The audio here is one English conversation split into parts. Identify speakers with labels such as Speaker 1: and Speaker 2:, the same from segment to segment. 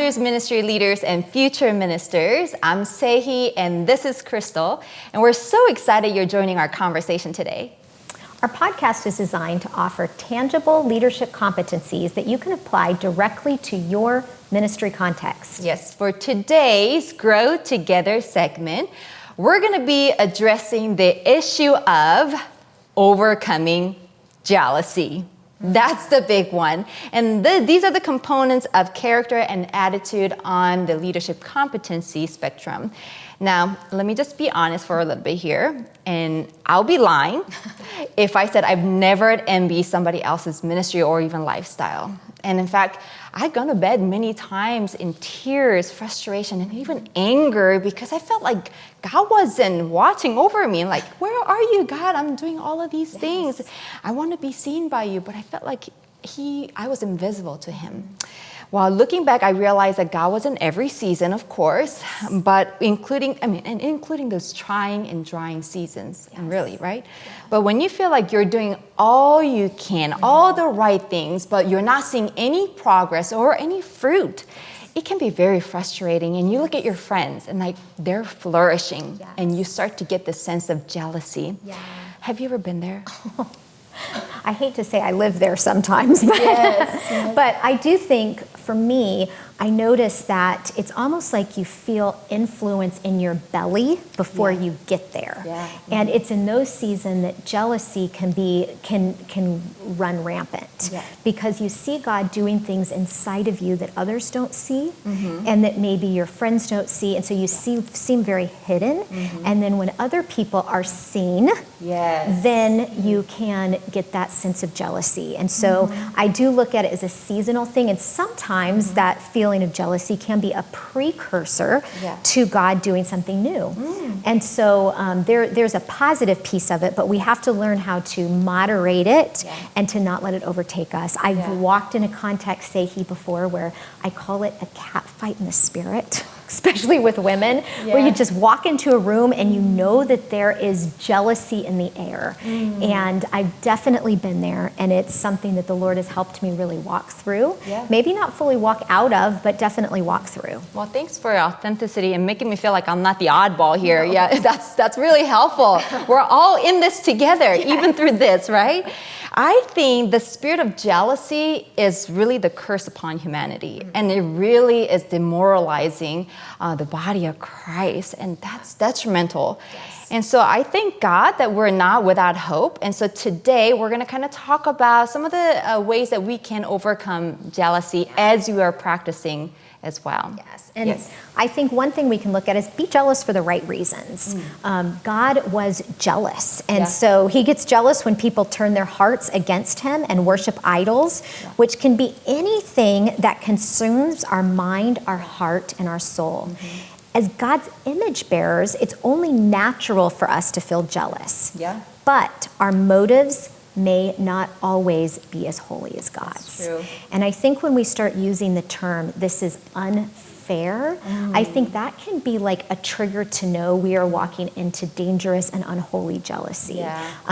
Speaker 1: pastors, ministry leaders, and future ministers. I'm Saehee, and this is Crystal, and we're so excited you're joining our conversation today.
Speaker 2: Our podcast is designed to offer tangible leadership competencies that you can apply directly to your ministry context.
Speaker 1: Yes, for today's Grow Together segment, we're going to be addressing the issue of overcoming jealousy. That's the big one. And these are the components of character and attitude on the leadership competency spectrum. Now, let me just be honest for a little bit here, and I'll be lying if I said I've never envied somebody else's ministry or even lifestyle. And in fact, I've gone to bed many times in tears, frustration, and even anger because I felt like God wasn't watching over me. Like, where are you, God? I'm doing all of these things. I want to be seen by you, but I felt like I was invisible to him. While looking back, I realized that God was in every season, of course, but including those trying and drying seasons, and really, right? But when you feel like you're doing all you can, all the right things, but you're not seeing any progress or any fruit, it can be very frustrating. And you look at your friends and like they're flourishing, and you start to get this sense of jealousy. Yeah. Have you ever been there?
Speaker 2: I hate to say I live there sometimes, but, but I do think for me, I notice that it's almost like you feel influence in your belly before you get there. Yeah. And it's in those seasons that jealousy can run rampant because you see God doing things inside of you that others don't see and that maybe your friends don't see. And so you seem very hidden. And then when other people are seen, then you can get that sense of jealousy. And so I do look at it as a seasonal thing. And sometimes that feeling of jealousy can be a precursor to God doing something new. And so there's a positive piece of it, but we have to learn how to moderate it and to not let it overtake us. I've walked in a context, Saehee, before where I call it a cat fight in the spirit, especially with women, where you just walk into a room and you know that there is jealousy in the air. And I've definitely been there, and it's something that the Lord has helped me really walk through. Maybe not fully walk out of, but definitely walk through.
Speaker 1: Well, thanks for your authenticity and making me feel like I'm not the oddball here. No. Yeah, that's really helpful. We're all in this together, even through this, right? I think the spirit of jealousy is really the curse upon humanity, and it really is demoralizing the body of Christ, and that's detrimental. And so I thank God that we're not without hope. And so today we're going to kind of talk about some of the ways that we can overcome jealousy as you are practicing as well.
Speaker 2: And I think one thing we can look at is be jealous for the right reasons. God was jealous. And so he gets jealous when people turn their hearts against him and worship idols, which can be anything that consumes our mind, our heart, and our soul. As God's image bearers, it's only natural for us to feel jealous. But our motives may not always be as holy as God's. That's true. And I think when we start using the term, this is unfair, I think that can be like a trigger to know we are walking into dangerous and unholy jealousy.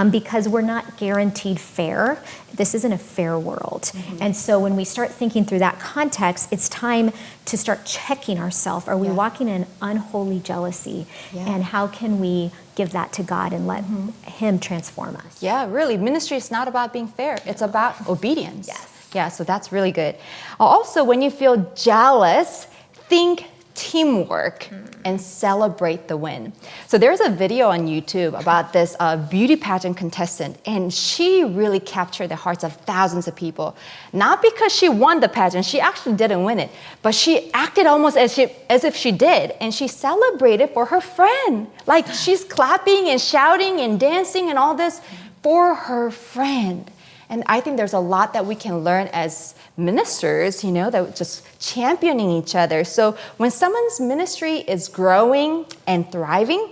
Speaker 2: Because we're not guaranteed fair. This isn't a fair world. And so when we start thinking through that context, it's time to start checking ourselves. Are we walking in unholy jealousy? And how can we give that to God and let him transform us?
Speaker 1: Yeah, really. Ministry is not about being fair. It's about obedience. Yeah, so that's really good. Also, when you feel jealous, think teamwork and celebrate the win. So there's a video on YouTube about this beauty pageant contestant, and she really captured the hearts of thousands of people. Not because she won the pageant, she actually didn't win it, but she acted almost as if she did, and she celebrated for her friend. Like she's clapping and shouting and dancing and all this for her friend. And I think there's a lot that we can learn as ministers, that just championing each other. So when someone's ministry is growing and thriving,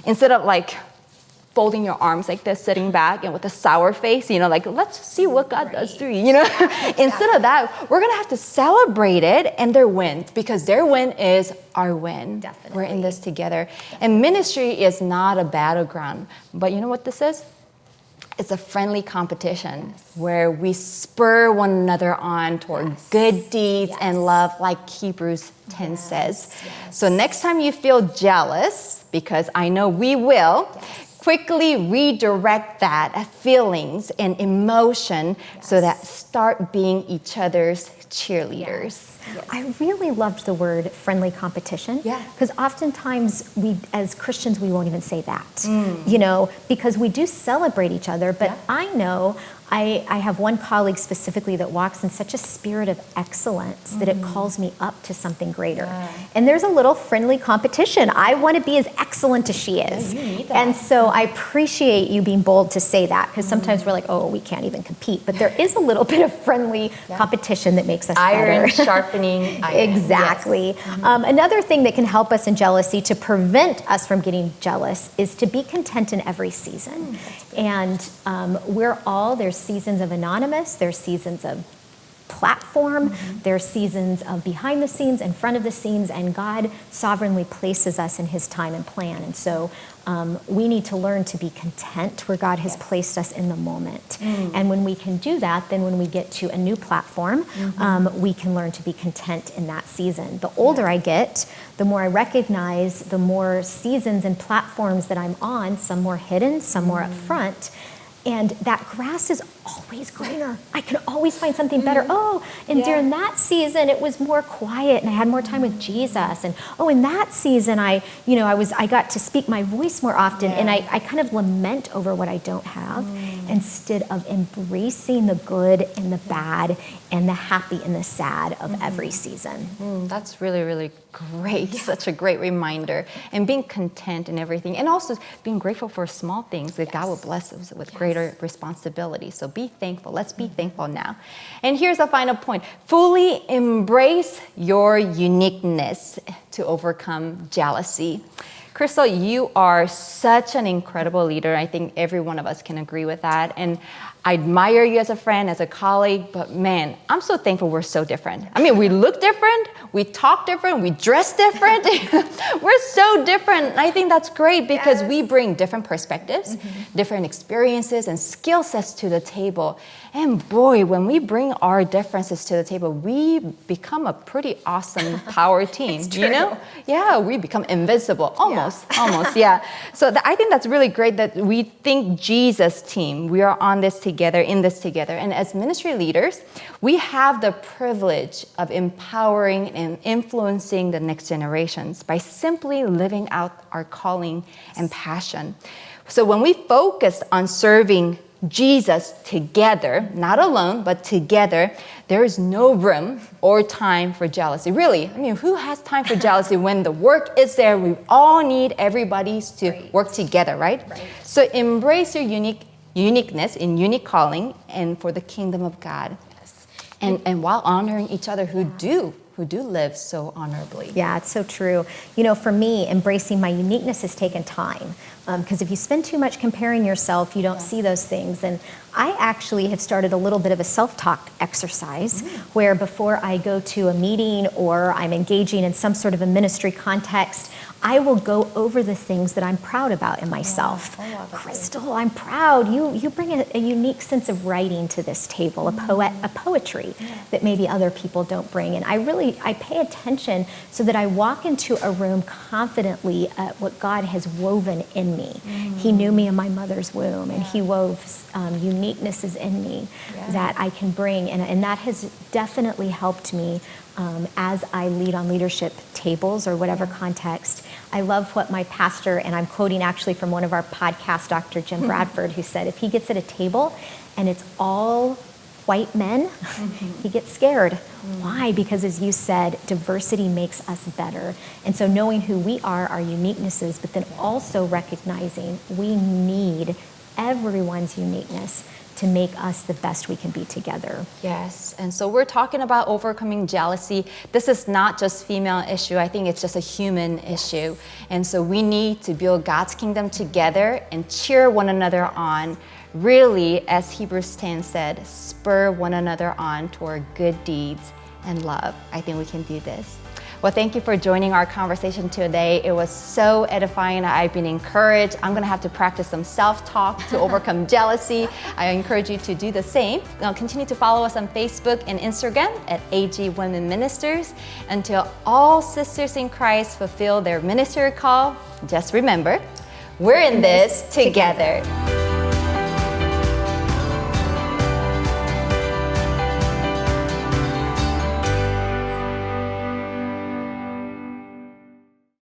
Speaker 1: instead of like folding your arms like this, sitting back and with a sour face, like let's see what God does through you, Instead of that, we're gonna have to celebrate it and their win, because their win is our win. Definitely. We're in this together. And ministry is not a battleground, but you know what this is? It's a friendly competition where we spur one another on toward good deeds and love, like Hebrews 10 says. So next time you feel jealous, because I know we will, quickly redirect that feelings and emotion so that start being each other's cheerleaders.
Speaker 2: I really loved the word friendly competition, because oftentimes we, as Christians, we won't even say that, you know, because we do celebrate each other. But I know I have one colleague specifically that walks in such a spirit of excellence that it calls me up to something greater. And there's a little friendly competition. I want to be as excellent as she is.
Speaker 1: You need that.
Speaker 2: And so I appreciate you being bold to say that, because sometimes we're like, oh, we can't even compete. But there is a little bit of friendly competition that makes us
Speaker 1: Iron
Speaker 2: better.
Speaker 1: sharpening iron.
Speaker 2: Exactly. Another thing that can help us in jealousy to prevent us from getting jealous is to be content in every season. And there's seasons of anonymous, there's seasons of platform, there's seasons of behind the scenes, in front of the scenes, and God sovereignly places us in his time and plan. And so we need to learn to be content where God has placed us in the moment. And when we can do that, then when we get to a new platform, we can learn to be content in that season. The older I get, the more I recognize the more seasons and platforms that I'm on, some more hidden, some more up front. And that grass is always greener. I can always find something better. During that season, it was more quiet and I had more time with Jesus. And in that season, I got to speak my voice more often. And I kind of lament over what I don't have instead of embracing the good and the bad and the happy and the sad of every season.
Speaker 1: That's really, really great. Such a great reminder. And being content in everything. And also being grateful for small things that God will bless us with greater responsibility. So be thankful. Let's be thankful now. And here's the final point. Fully embrace your uniqueness to overcome jealousy. Crystal, you are such an incredible leader. I think every one of us can agree with that. And I admire you as a friend, as a colleague, but man, I'm so thankful we're so different. I mean, we look different, we talk different, we dress different. We're so different. And I think that's great because we bring different perspectives, different experiences and skill sets to the table. And boy, when we bring our differences to the table, we become a pretty awesome power team, you know? Yeah, we become invincible, almost, yeah. So I think that's really great that we think Jesus team, we are on this together, in this together. And as ministry leaders, we have the privilege of empowering and influencing the next generations by simply living out our calling and passion. So when we focus on serving Jesus together, not alone, but together, there is no room or time for jealousy. Really, I mean, who has time for jealousy when the work is there? We all need everybody to work together, right? So embrace your uniqueness in unique calling and for the kingdom of God. And while honoring each other who do live so honorably.
Speaker 2: Yeah, it's so true. You know, for me, embracing my uniqueness has taken time. Because if you spend too much comparing yourself, you don't see those things. And I actually have started a little bit of a self-talk exercise where before I go to a meeting or I'm engaging in some sort of a ministry context, I will go over the things that I'm proud about in myself. Crystal, I'm proud. You bring a unique sense of writing to this table, a poetry that maybe other people don't bring. And I pay attention so that I walk into a room confidently at what God has woven in me. He knew me in my mother's womb, and he wove uniquenesses in me that I can bring. And that has definitely helped me as I lead on leadership tables or whatever context. I love what my pastor, and I'm quoting actually from one of our podcasts, Dr. Jim Bradford, who said, if he gets at a table and it's all white men, he gets scared. Why? Because as you said, diversity makes us better. And so knowing who we are, our uniquenesses, but then also recognizing we need everyone's uniqueness to make us the best we can be together.
Speaker 1: Yes, and so we're talking about overcoming jealousy. This is not just female issue. I think it's just a human issue. And so we need to build God's kingdom together and cheer one another on. Really, as Hebrews 10 said, spur one another on toward good deeds and love. I think we can do this. Well, thank you for joining our conversation today. It was so edifying. I've been encouraged. I'm going to have to practice some self-talk to overcome jealousy. I encourage you to do the same. Now, continue to follow us on Facebook and Instagram at AG Women Ministers. Until all sisters in Christ fulfill their ministry call, just remember, we're in this together.